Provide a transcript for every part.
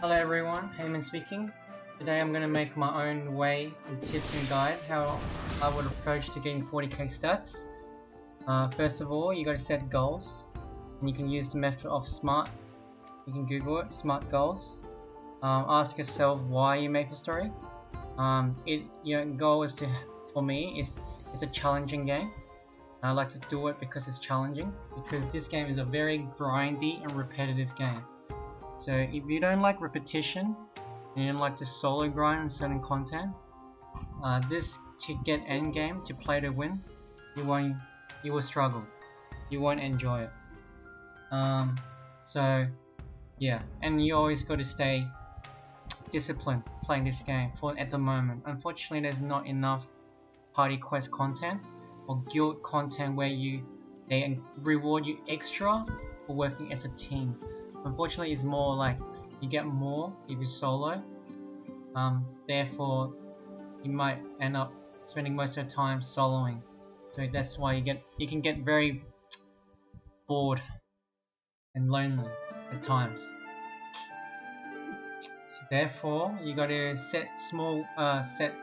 Hello everyone, Heyman speaking. Today I'm going to make my own way and tips and guide how I would approach to getting 40k stats. First of all, you got to set goals, and you can use the method of SMART. You can Google it, SMART goals. Ask yourself why you make a story. Your goal is for me, it's a challenging game. I like to do it because it's challenging, because this game is a very grindy and repetitive game. So if you don't like repetition and you don't like the solo grind and certain content, this to get end game, to play to win, you will struggle. You won't enjoy it. So yeah, and you always got to stay disciplined playing this game at the moment. Unfortunately, there's not enough party quest content or guild content where they reward you extra for working as a team. Unfortunately, it's more like you get more if you're solo. Therefore, you might end up spending most of the time soloing. So that's why you can get very bored and lonely at times. So therefore, you got to set set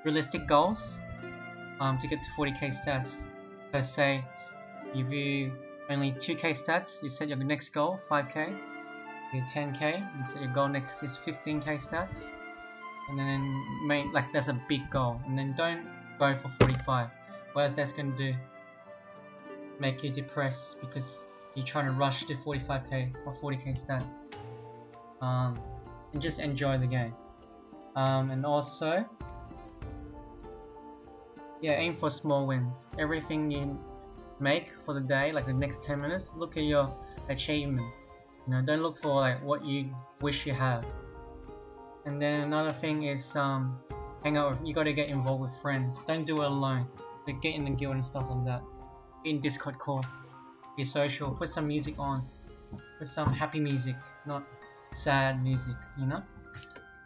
realistic goals to get to 40k stats. Per se, if you only 2k stats, you set your next goal 5k. You 10k, you set your goal next is 15k stats, and then that's a big goal. And then don't go for 45. What else that's gonna do? Make you depressed because you're trying to rush to 45k or 40k stats. And just enjoy the game. And also, yeah, aim for small wins. Everything you make for the day, like the next 10 minutes, look at your achievement. You know, don't look for like what you wish you have. And then another thing is hang out with, you got to get involved with friends. Don't do it alone. So get in the guild and stuff like that. Get in Discord call. Be social. Put some music on. Put some happy music, not sad music, you know?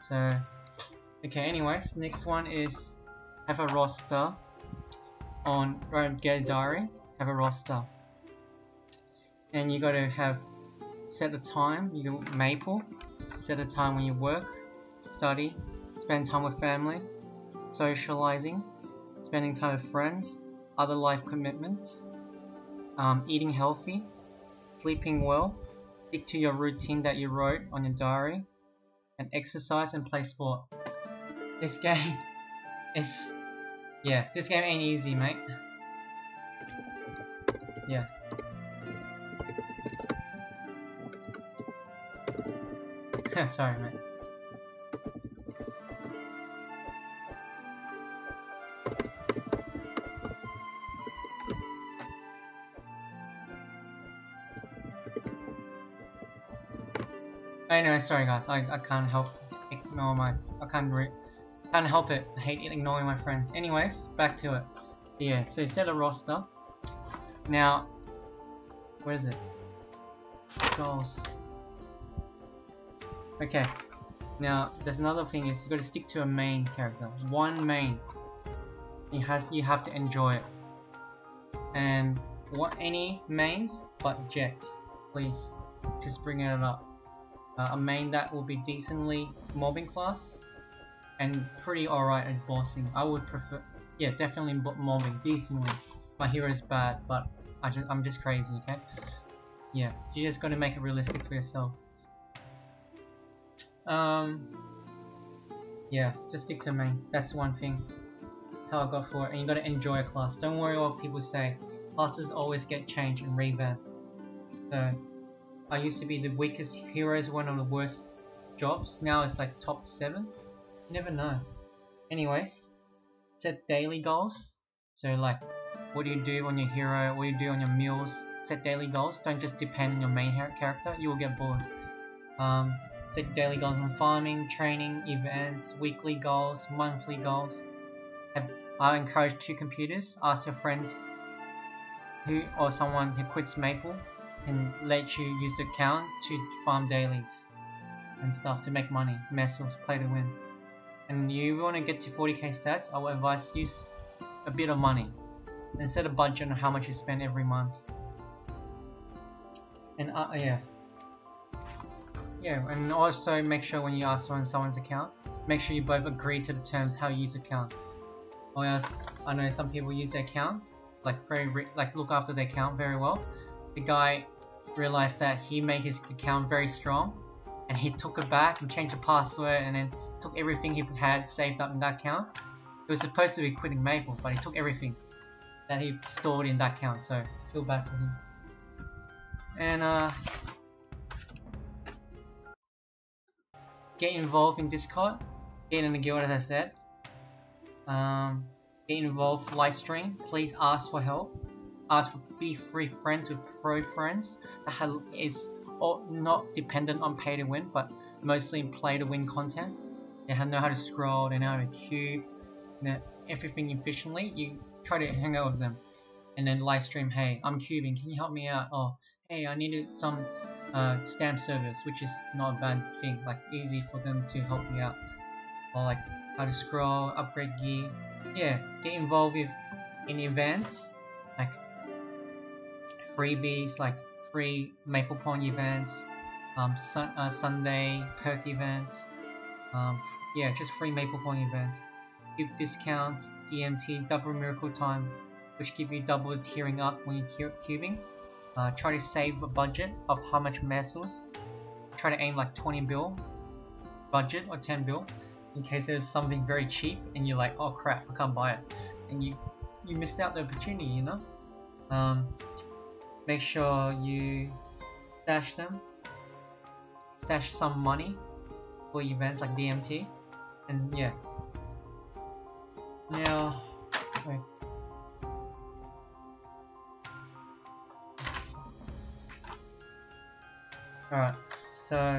So okay, anyways, next one is have a roster get a diary, have a roster. And you got to set the time, you can maple, set a time when you work, study, spend time with family, socializing, spending time with friends, other life commitments, eating healthy, sleeping well, stick to your routine that you wrote on your diary, and exercise and play sport. This game this game ain't easy, mate. Yeah. Sorry, mate. Anyway, sorry guys, I can't help can't help it. I hate ignoring my friends. Anyways, back to it. Yeah, so set a roster. Now, where is it? Goals. Okay, now there's another thing is you got to stick to a main character. One main. You have to enjoy it. And any mains but Jets, please. Just bring it up. A main that will be decently mobbing class and pretty alright at bossing. I would prefer, yeah, definitely mobbing decently. My hero is bad, but I'm just crazy, okay? Yeah, you just got to make it realistic for yourself. Yeah, just stick to main. That's one thing. That's how I got for it. And you got to enjoy a class. Don't worry what people say. Classes always get changed and revamped. So I used to be the weakest heroes, one of the worst jobs. Now it's like top 7. You never know. Anyways, set daily goals. So like, what do you do on your hero? What do you do on your meals? Set daily goals. Don't just depend on your main character. You will get bored. Set daily goals on farming, training, events, weekly goals, monthly goals. I encourage 2 computers. Ask your friends or someone who quits Maple can let you use the account to farm dailies and stuff to make money, mess or play to win. And you want to get to 40k stats, I would advise use a bit of money and set a budget on how much you spend every month. And Yeah, and also make sure when you ask on someone's account, make sure you both agree to the terms how you use the account. Or else, I know some people use their account, like look after their account very well. The guy realized that he made his account very strong, and he took it back and changed the password, and then took everything he had saved up in that account. He was supposed to be quitting Maple, but he took everything that he stored in that account, so feel bad for him. And get involved in Discord, get in the guild as I said. Get involved, live stream, please ask for help. Ask for be free friends with pro friends that is not dependent on pay to win, but mostly in play to win content. They know how to scroll, they know how to cube, everything efficiently. You try to hang out with them, and then live stream. Hey, I'm cubing. Can you help me out? Oh, hey, I needed some stamp service, which is not a bad thing. Like easy for them to help you out, or like how to scroll, upgrade gear. Yeah, get involved in events like freebies, like free Maple Point events, Sunday perk events. Yeah, just free Maple Point events. Give discounts, DMT, double miracle time, which give you double tiering up when you're cubing. Try to save a budget of how much mesos. Try to aim like 20 bill budget or 10 bill in case there's something very cheap and you're like, oh crap, I can't buy it, and you missed out the opportunity, you know. Make sure you stash some money for events like DMT, and yeah. Now, wait. Alright, so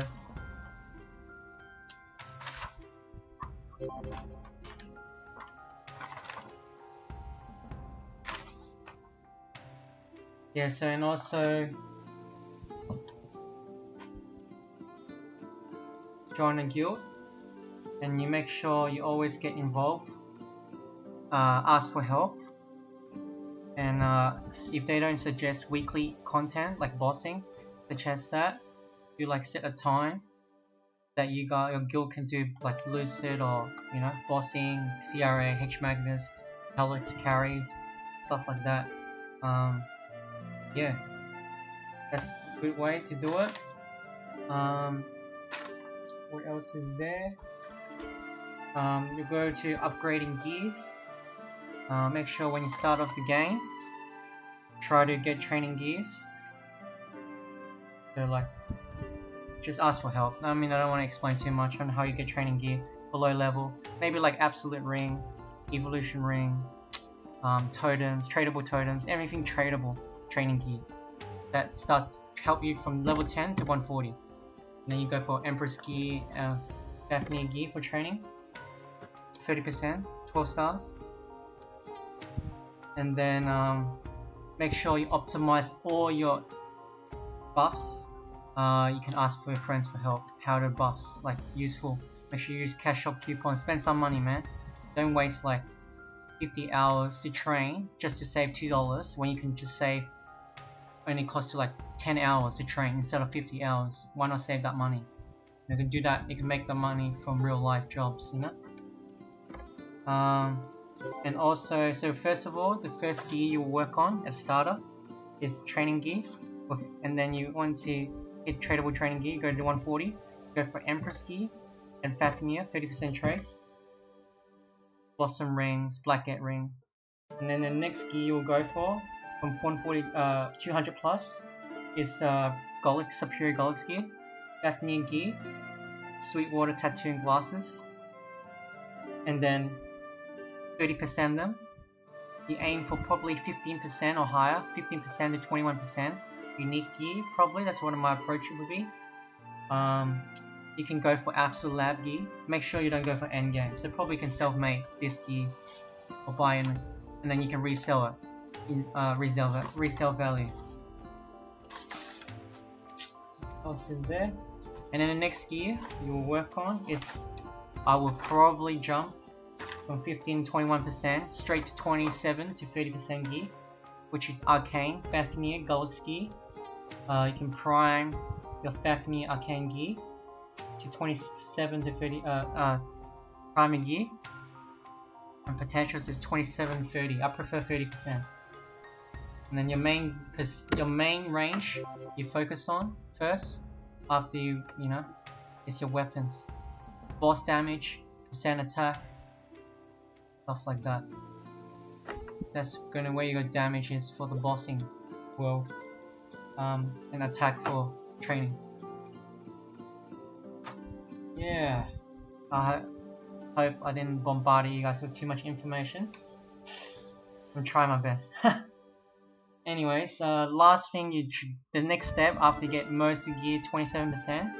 yeah, so and also join a guild, and you make sure you always get involved. Ask for help, and if they don't suggest weekly content like bossing, suggest that you like set a time that your guild can do like lucid or bossing, CRA, H Magnus, Helix carries, stuff like that. Yeah, that's a good way to do it. What else is there? You go to upgrading gears. Make sure when you start off the game, try to get training gears. So like, just ask for help. I mean, I don't want to explain too much on how you get training gear for low level. Maybe like absolute ring, evolution ring, totems, tradable totems, everything tradable training gear that starts to help you from level 10 to 140. And then you go for Empress gear, Daphne gear for training, 30%, 12 stars. And then make sure you optimize all your buffs. You can ask for your friends for help. How to buffs, like useful. Make sure you use cash shop coupons. Spend some money, man. Don't waste like 50 hours to train just to save $2 when you can just save. Only cost you like 10 hours to train instead of 50 hours. Why not save that money? You can do that. You can make the money from real life jobs, you know. And also, so first of all, the first gear you work on at starter is training gear, and then you want to get tradable training gear, go to 140, go for Empress gear and Fafnir, 30% trace, Blossom rings, Blackgate ring, and then the next gear you'll go for from 140, 200 plus is Golix, Superior Golix gear, Fafnir gear, Sweetwater tattoo and glasses, and then 30% them. You aim for probably 15% or higher, 15% to 21%. Unique gear, probably, that's what my approach would be. You can go for Absolute Lab gear. Make sure you don't go for endgame. So probably you can self-made these gears or buy in, and then you can resell it in resale value. What else is there? And then the next gear you will work on is, I will probably jump from 15 to 21% straight to 27 to 30% gear, which is Arcane, Fafnir, Golix gear. You can prime your Fafnir Arcane gear to 27 to 30 primary gear, and potentials is 27 30. I prefer 30%. And then your main range you focus on first after you know is your weapons, boss damage, percent attack, stuff like that. That's gonna where your damage is for the bossing world, and attack for training. Yeah, I hope I didn't bombard you guys with too much information. I'm trying my best. Anyways, last thing the next step after you get most of gear 27%,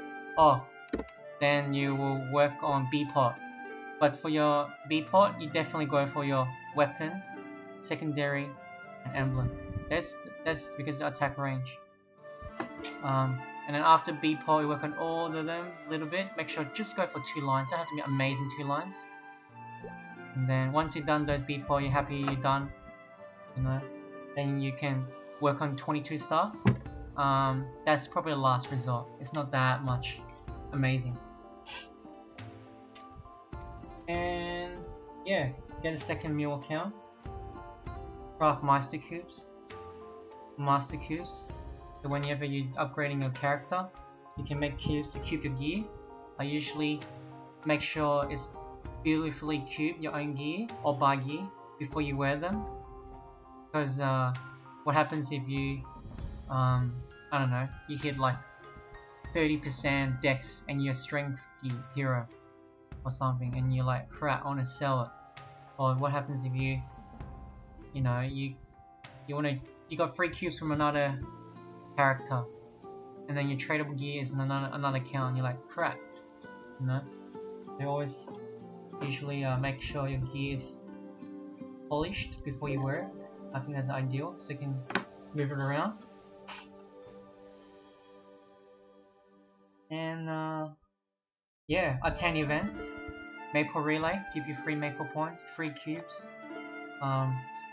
then you will work on B pot. But for your B pot, you definitely go for your weapon, secondary, and emblem. That's because of attack range. And then after B pot, you work on all of them a little bit. Make sure just go for 2 lines. Don't have to be amazing 2 lines. And then once you've done those B pot, you're happy you're done. You know, then you can work on 22 star. That's probably the last resort. It's not that much amazing. And yeah, get a second meal account. Craft master cubes. So whenever you're upgrading your character, you can make cubes to cube your gear. I usually make sure it's beautifully cubed your own gear or buy gear before you wear them. Because what happens if you, I don't know, you hit like 30% dex and you're a strength gear hero or something, and you're like, crap, I want to sell it. Or what happens if you know, you got 3 cubes from another character, and then your tradable gear is in another account, and you're like, crap, you know. They always usually make sure your gear is polished before you wear it. I think that's ideal, so you can move it around. And yeah, attend events. Maple Relay, give you free maple points, free cubes.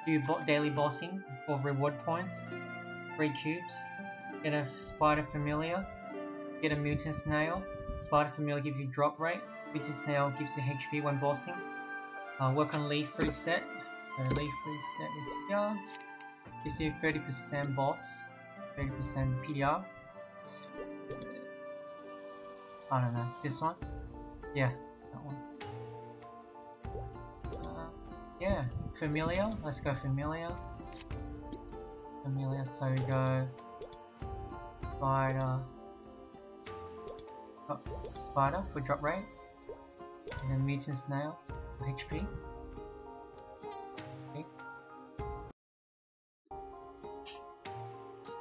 Do daily bossing for reward points, free cubes. Get a spider familiar, get a mutant snail. Spider familiar gives you drop rate, mutant snail gives you HP when bossing. Work on leaf free set. The leaf free set is here. Gives you 30% boss, 30% PDR. I don't know, this one? Yeah, that one. Yeah, familiar, let's go familiar. So we go spider for drop rate, and then mutant snail for HP. Okay.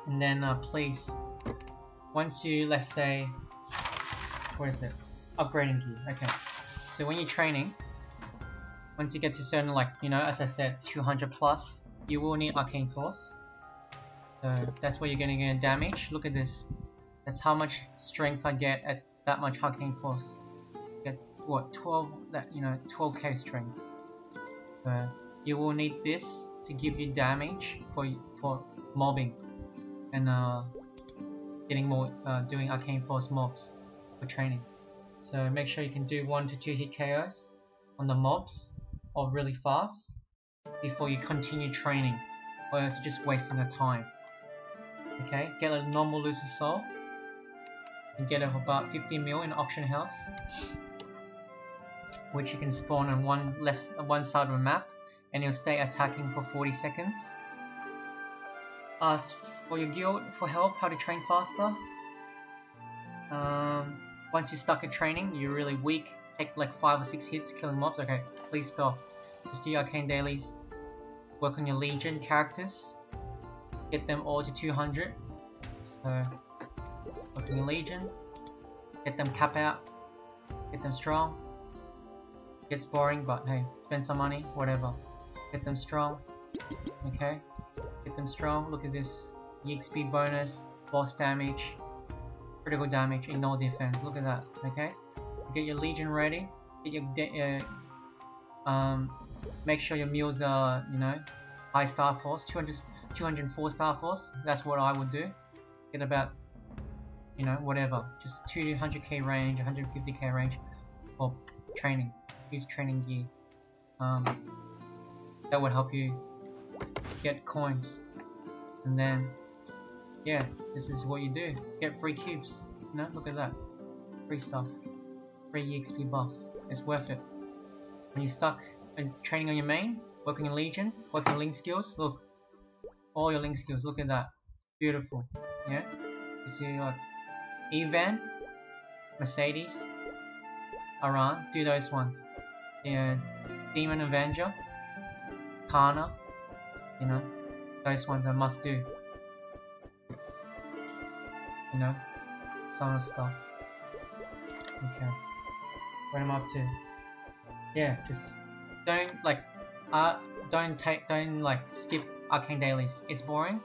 And then please, once you, let's say, what is it? Upgrading gear. Okay. So when you're training, once you get to certain, like, you know, as I said, 200 plus, you will need arcane force. So that's where you're gonna get damage. Look at this. That's how much strength I get at that much arcane force. Get what, 12k strength. So you will need this to give you damage for mobbing and getting more doing arcane force mobs for training. So make sure you can do 1 to 2 hit KOs on the mobs or really fast before you continue training, or else you're just wasting your time. Okay, get a normal Lucifer Soul and get about 50 mil in auction house, which you can spawn on one side of the map, and you'll stay attacking for 40 seconds. Ask for your guild for help how to train faster. Once you're stuck at training, you're really weak, take like 5 or 6 hits killing mobs, okay, please stop. Just do your arcane dailies, work on your legion characters, get them all to 200. So work on your legion, get them cap out, get them strong. Gets boring, but hey, spend some money, whatever. Get them strong, okay, get them strong. Look at this, EXP bonus, boss damage, critical damage, ignore defense. Look at that. Okay, get your legion ready. Get your make sure your mules are, you know, high star force, 204 star force. That's what I would do. Get about, you know, whatever. Just 200k range, 150k range for training. Use training gear. That would help you get coins. And then, yeah, this is what you do. Get free cubes. You know, look at that. Free stuff. Free EXP buffs. It's worth it. When you're stuck and training on your main, working in Legion, working link skills, look. All your link skills, look at that. Beautiful. Yeah? You see like Evan, Mercedes, Aran, do those ones. Yeah, Demon Avenger, Kana, you know, those ones are must do. You know, some of the stuff. Okay. What am I up to? Yeah, just don't like don't skip arcane dailies. It's boring,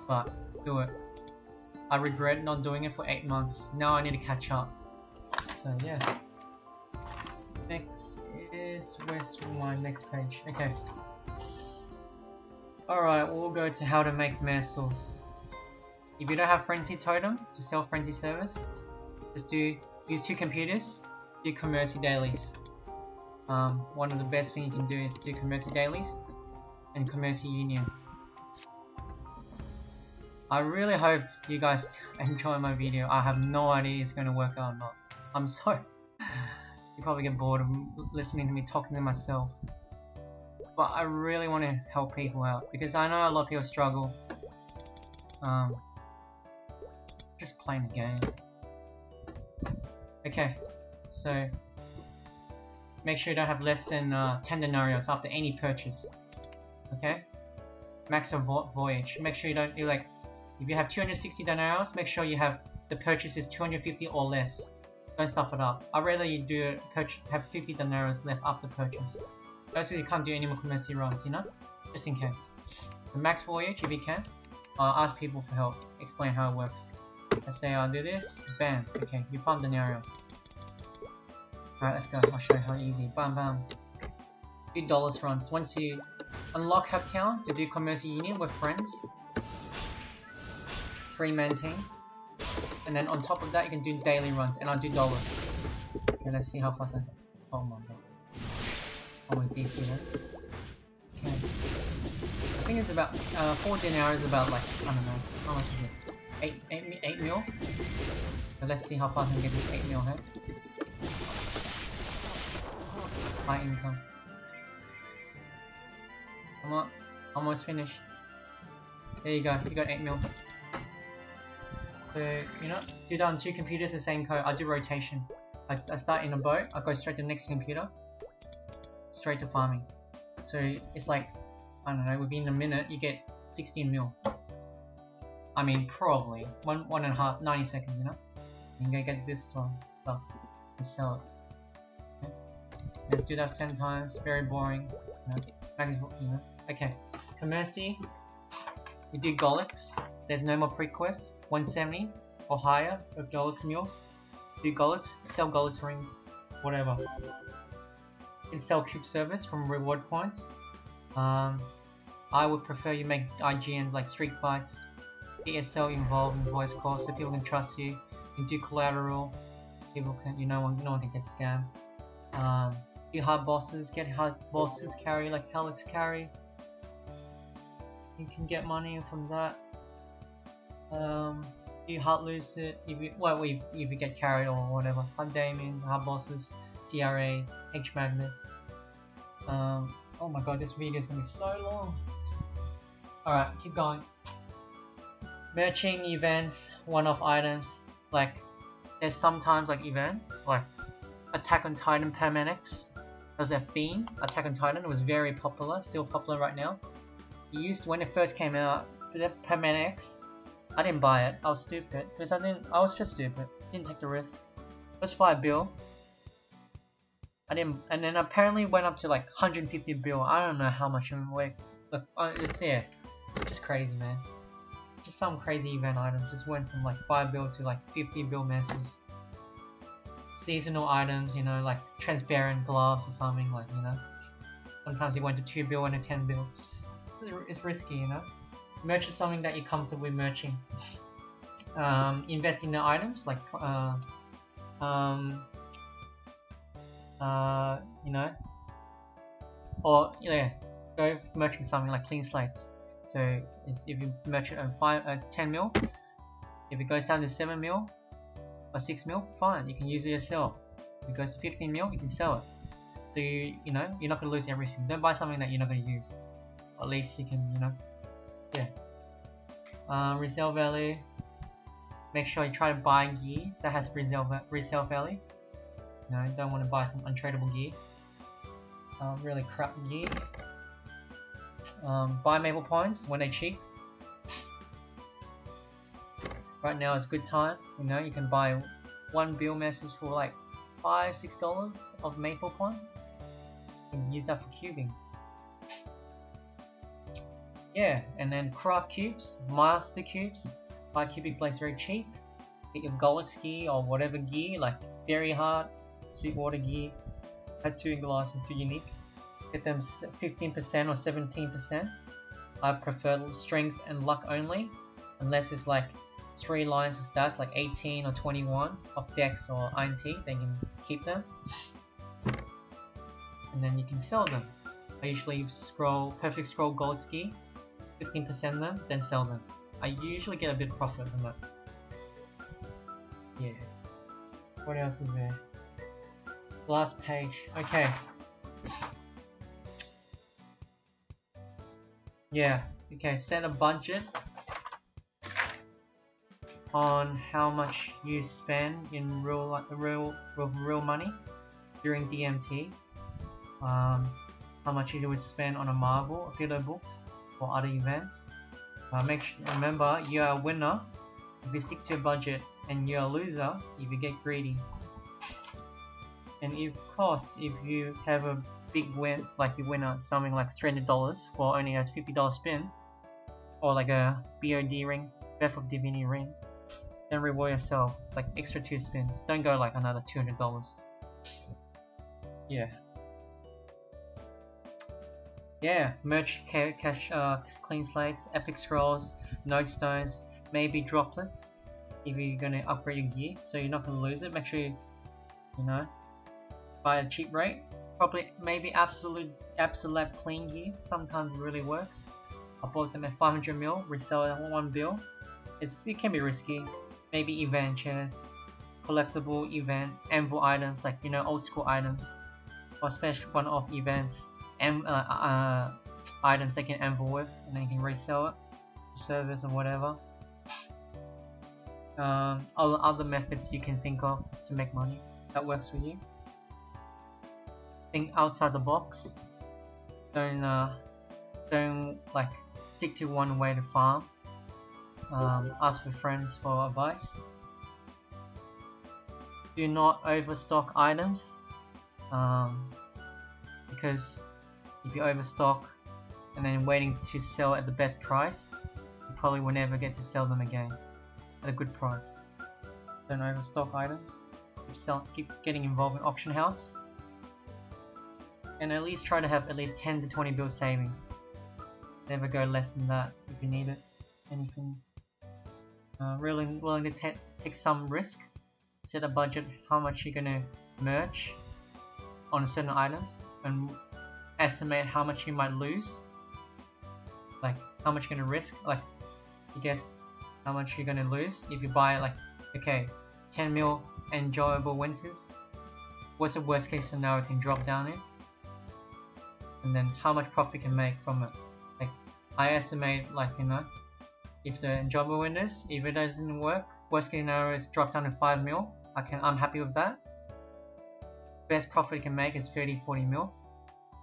but do it. I regret not doing it for 8 months. Now I need to catch up. So yeah. Next is, where's my next page? Okay. Alright, we'll go to how to make mare sauce. If you don't have Frenzy Totem to sell Frenzy Service, just use 2 computers, do Commercy Dailies. One of the best things you can do is do Commercy Dailies and Commercy Union. I really hope you guys enjoy my video. I have no idea it's going to work out or not. I'm sorry. You probably get bored of listening to me talking to myself. But I really want to help people out because I know a lot of people struggle. Just playing the game. Okay, so make sure you don't have less than 10 denarios after any purchase. Okay? Max of voyage. Make sure you don't do like, if you have 260 denarios, make sure you have the purchase is 250 or less. Don't stuff it up. I'd rather you do have 50 denarios left after purchase. Also, you can't do any more commercy runs, you know? Just in case. The max voyage, if you can, ask people for help. Explain how it works. Let's say I'll do this. Bam. Okay, you found denarios. Alright, let's go. I'll show you how easy. Bam, bam. $2 runs. Once you unlock Hub Town to do commercy union with friends, 3-man team. And then on top of that, you can do daily runs, and I'll do dollars. Okay, let's see how fast I. Oh my god. Almost DC then. Okay. I think it's about 4 denarii is about like, I don't know, how much is it? 8 mil? So let's see how fast I can get this 8 mil here. High income. Come on, almost finished. There you go, you got 8 mil. So, you know, do that on 2 computers, the same code. I do rotation. I start in a boat, I go straight to the next computer, straight to farming. So it's like, I don't know, within a minute you get 16 mil. I mean, probably one and a half, 90 seconds, you know. You can get this one stuff and sell it. Okay. Let's do that 10 times. Very boring. You know. Okay. Commercy. We do Golix. There's no more pre-quests. 170 or higher of Golix mules. Do Golix, sell Golix rings, whatever. You can sell cube service from reward points. I would prefer you make IGNs like Street Fights, ESL involved in voice calls so people can trust you. You can do collateral. People can, no one can get scammed. Do hard bosses, get hard bosses carry like Helix carry. You can get money from that. You hard lose it if you get carried or whatever. Hard Damien, hard bosses, DRA, H Magnus. Oh my god, this video is gonna be so long. Alright, keep going. Merching events, one-off items. Like, there's sometimes like event, like Attack on Titan Permanix. There's a theme, Attack on Titan. It was very popular, still popular right now. Used when it first came out, the Permanix. I didn't buy it. I was stupid because I was just stupid. Didn't take the risk. It was 5 bill. And then apparently went up to like 150 bill. I don't know how much I'm worth. Look, it's yeah, just crazy, man. Just some crazy event items. Just went from like 5 bill to like 50 bill messes. Seasonal items, you know, like transparent gloves or something, like, you know. Sometimes it went to 2 bill and a 10 bill. It's risky, you know. Merch is something that you're comfortable with merching. invest in the items like you know, or yeah, go merchant something like clean slates. So if you merchant 10 mil, if it goes down to 7 mil or 6 mil, fine, you can use it yourself. If it goes to 15 mil, you can sell it. So you know, you're not gonna lose everything. Don't buy something that you're not gonna use. Or at least you can, you know, yeah. Resale value. Make sure you try to buy gear that has resale value. You know, you don't want to buy some untradeable gear. Really crap gear. Buy maple points when they're cheap. Right now is a good time. You know, you can buy one bill message for like $5-6 of maple point. You can use that for cubing. Yeah, and then craft cubes, master cubes. Buy cubic plates very cheap. Get your Golix gear or whatever gear, like very hard, sweet water gear. Tattooing glasses too unique. Get them 15% or 17%. I prefer strength and luck only, unless it's like 3 lines of stats like 18 or 21 of Dex or INT, they can keep them. And then you can sell them. I usually perfect scroll Golix gear, 15% them, then sell them. I usually get a bit of profit from that. Yeah. What else is there? Last page. Okay. Yeah. Okay. Set a budget on how much you spend in real money during DMT. How much you would spend on a Marvel, affiliate books, or other events. Remember, you are a winner if you stick to a budget, and you're a loser if you get greedy. And of course, if you have a big win, like you win something like $300 for only a $50 spin, or like a BOD ring, Breath of Divinity ring, then reward yourself like extra 2 spins. Don't go like another $200. Yeah. Yeah, merch, cash, clean slates, epic scrolls, node stones, maybe droplets if you're gonna upgrade your gear, so you're not gonna lose it. Make sure you know, buy a cheap rate. Probably maybe absolute clean gear. Sometimes it really works. I bought them at 500 mil, resell it at 1 bill. It can be risky. Maybe event chairs, collectible event, anvil items like, you know, old school items, or special one-off events. And items they can anvil with, and then you can resell it, service or whatever. Other methods you can think of to make money that works for you. Think outside the box. Don't like stick to one way to farm. Ask for friends for advice. Do not overstock items, because if you overstock and then waiting to sell at the best price, you probably will never get to sell them again at a good price. Don't overstock items. Keep getting involved in auction house, and at least try to have at least 10 to 20 bill savings. Never go less than that if you need it. Anything. Really willing to take some risk. Set a budget how much you're gonna merge on certain items, and estimate how much you might lose, like how much you're gonna risk, like you guess how much you're gonna lose if you buy like, okay, 10 mil enjoyable winters, what's the worst case scenario it can drop down in, and then how much profit you can make from it. Like I estimate, like, you know, if the enjoyable winters, if it doesn't work, worst case scenario is drop down to 5 mil, I'm happy with that. Best profit you can make is 30-40 mil.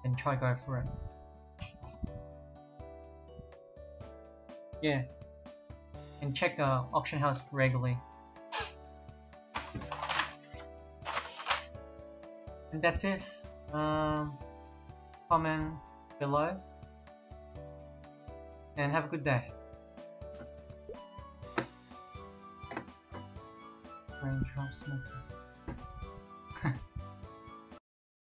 Then try go for it. Yeah, and check the auction house regularly. And that's it. Comment below, and have a good day. Raindrops makes us